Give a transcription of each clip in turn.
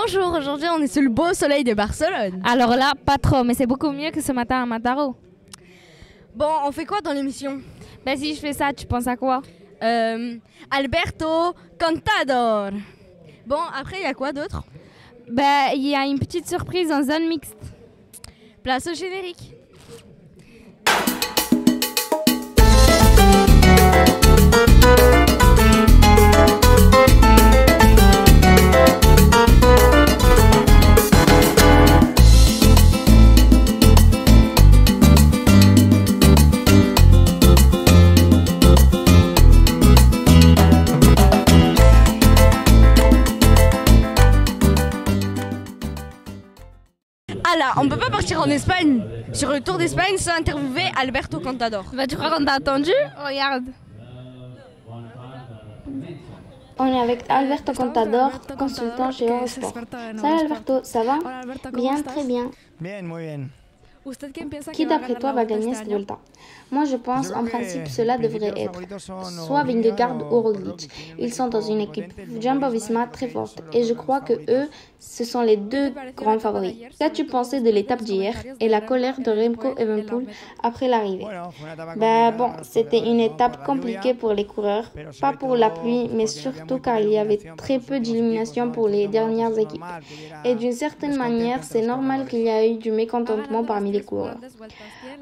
Bonjour, aujourd'hui on est sous le beau soleil de Barcelone. Alors là, pas trop, mais c'est beaucoup mieux que ce matin à Mataró. Bon, on fait quoi dans l'émission? Ben si je fais ça, tu penses à quoi? Alberto Contador. Bon, après il y a quoi d'autre? Ben il y a une petite surprise en zone mixte. Place au générique. Alors, on peut pas partir en Espagne sur le Tour d'Espagne sans interviewer Alberto Contador. Ben tu crois qu'on t'a attendu? Regarde. On est avec Alberto Contador, consultant chez Eurosport. Salut Alberto, ça va? Bien, très bien. Bien, muy bien. Qui d'après toi va gagner cette Vuelta? Moi je pense en principe cela devrait être soit Vingegaard ou Roglic. Ils sont dans une équipe Jumbo-Visma très forte et je crois que eux, ce sont les deux grands favoris. Qu'as-tu pensé de l'étape d'hier et la colère de Remco Evenepoel après l'arrivée? Bon, c'était une étape compliquée pour les coureurs, pas pour la pluie, mais surtout car il y avait très peu d'illumination pour les dernières équipes. Et d'une certaine manière, c'est normal qu'il y ait eu du mécontentement parmi les coureurs.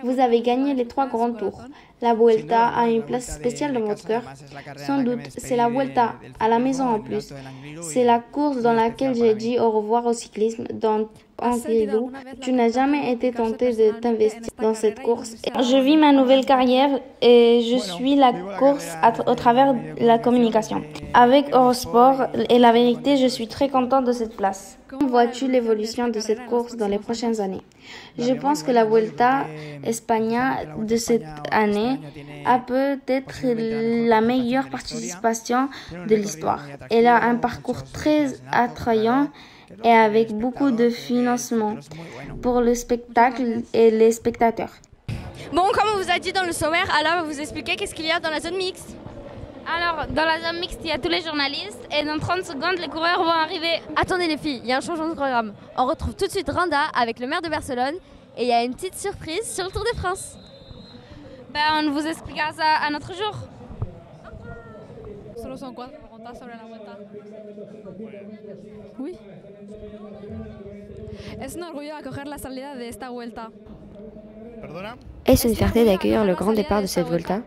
Vous avez gagné les 3 grands tours. La Vuelta a une place spéciale dans votre cœur. Sans doute, c'est la Vuelta à la maison en plus. C'est la course dans laquelle j'ai dit au revoir au cyclisme. Dans Anguillo, tu n'as jamais été tenté de t'investir dans cette course. Je vis ma nouvelle carrière et je suis la course au travers de la communication. Avec Eurosport et la vérité, je suis très content de cette place. Comment vois-tu l'évolution de cette course dans les prochaines années? Je pense que la Vuelta España de cette année a peut-être la meilleure participation de l'histoire. Elle a un parcours très attrayant et avec beaucoup de financement pour le spectacle et les spectateurs. Bon, comme on vous a dit dans le sommaire, Ala va vous expliquer qu'est-ce qu'il y a dans la zone mixte. Alors, dans la zone mixte, il y a tous les journalistes et dans 30 secondes, les coureurs vont arriver. Attendez les filles, il y a un changement de programme. On retrouve tout de suite Randa avec le maire de Barcelone et il y a une petite surprise sur le Tour de France. On vous expliquera ça à notre jour. Solo son 4 preguntas sobre la vuelta. Uy. Es un orgullo acoger la salida de esta vuelta. Est-ce une fierté d'accueillir le grand départ de cette Vuelta?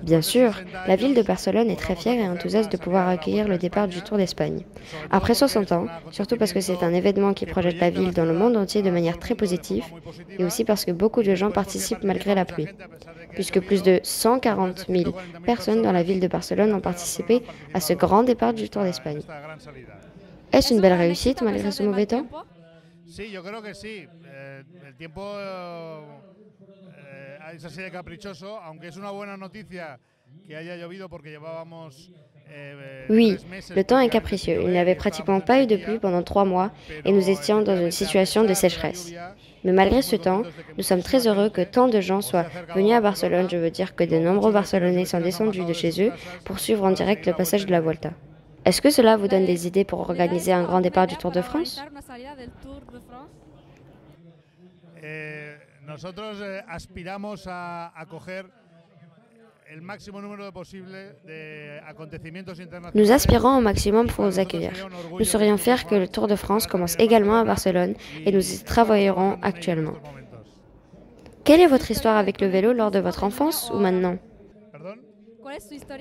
Bien sûr, la ville de Barcelone est très fière et enthousiaste de pouvoir accueillir le départ du Tour d'Espagne. Après 60 ans, surtout parce que c'est un événement qui projette la ville dans le monde entier de manière très positive, et aussi parce que beaucoup de gens participent malgré la pluie, puisque plus de 140 000 personnes dans la ville de Barcelone ont participé à ce grand départ du Tour d'Espagne. Est-ce une belle réussite malgré ce mauvais temps? Sí, yo creo que sí. El tiempo es así de caprichoso, aunque es una buena noticia que haya llovido porque llevábamos. Oui, le temps est capricieux. Il n'y avait pratiquement pas eu de pluie pendant 3 mois et nous étions dans une situation de sécheresse. Mais malgré ce temps, nous sommes très heureux que tant de gens soient venus à Barcelone. Je veux dire que de nombreux Barcelonais sont descendus de chez eux pour suivre en direct le passage de la Vuelta. Est-ce que cela vous donne des idées pour organiser un grand départ du Tour de France? Nosotros aspiramos a acoger el máximo número posible de acontecimientos internacionales. Nous aspirons au maximum pour vous accueillir. Nous serions fiers que le Tour de France commence également à Barcelone et nous y travaillerons actuellement. Quelle est votre histoire avec le vélo lors de votre enfance ou maintenant?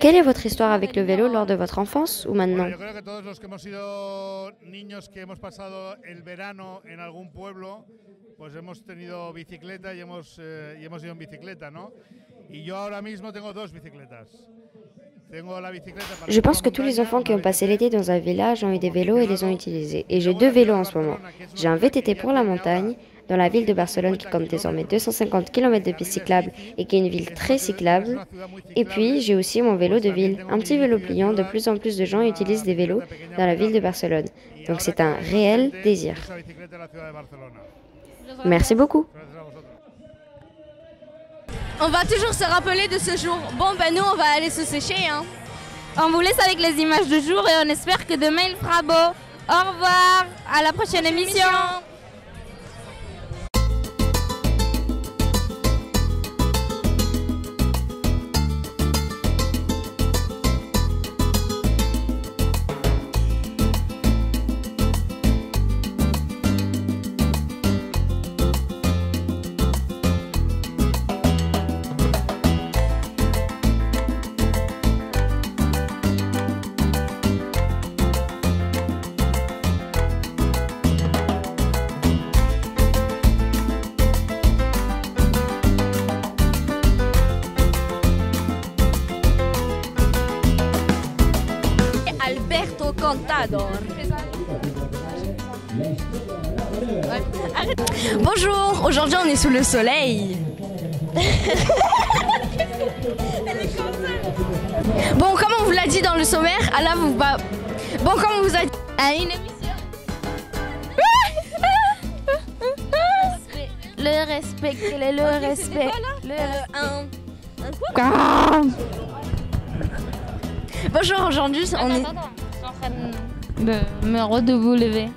Quelle est votre histoire avec le vélo lors de votre enfance ou maintenant? Je crois que tous los que hemos sido niños que hemos pasado el verano en algún pueblo, pues hemos tenido bicicleta y hemos ido en bicicleta, ¿no? Y yo ahora mismo tengo 2 bicicletas. Je pense que tous les enfants qui ont passé l'été dans un village ont eu des vélos et les ont utilisés. Et j'ai 2 vélos en ce moment. J'ai un VTT pour la montagne, dans la ville de Barcelone qui compte désormais 250 km de pistes cyclables et qui est une ville très cyclable. Et puis, j'ai aussi mon vélo de ville, un petit vélo pliant. De plus en plus de gens utilisent des vélos dans la ville de Barcelone. Donc c'est un réel désir. Merci beaucoup. On va toujours se rappeler de ce jour. Bon, ben nous, on va aller se sécher, hein. On vous laisse avec les images du jour et on espère que demain il fera beau. Au revoir, à la prochaine émission. Alberto Contador. Bonjour, aujourd'hui on est sous le soleil. Bon, comme on vous l'a dit dans le sommaire, Allah vous va. Bon, comme on vous a dit à une émission. Le respect, quel est le respect? Bonjour, aujourd'hui on est. Je suis en train de me redevoir.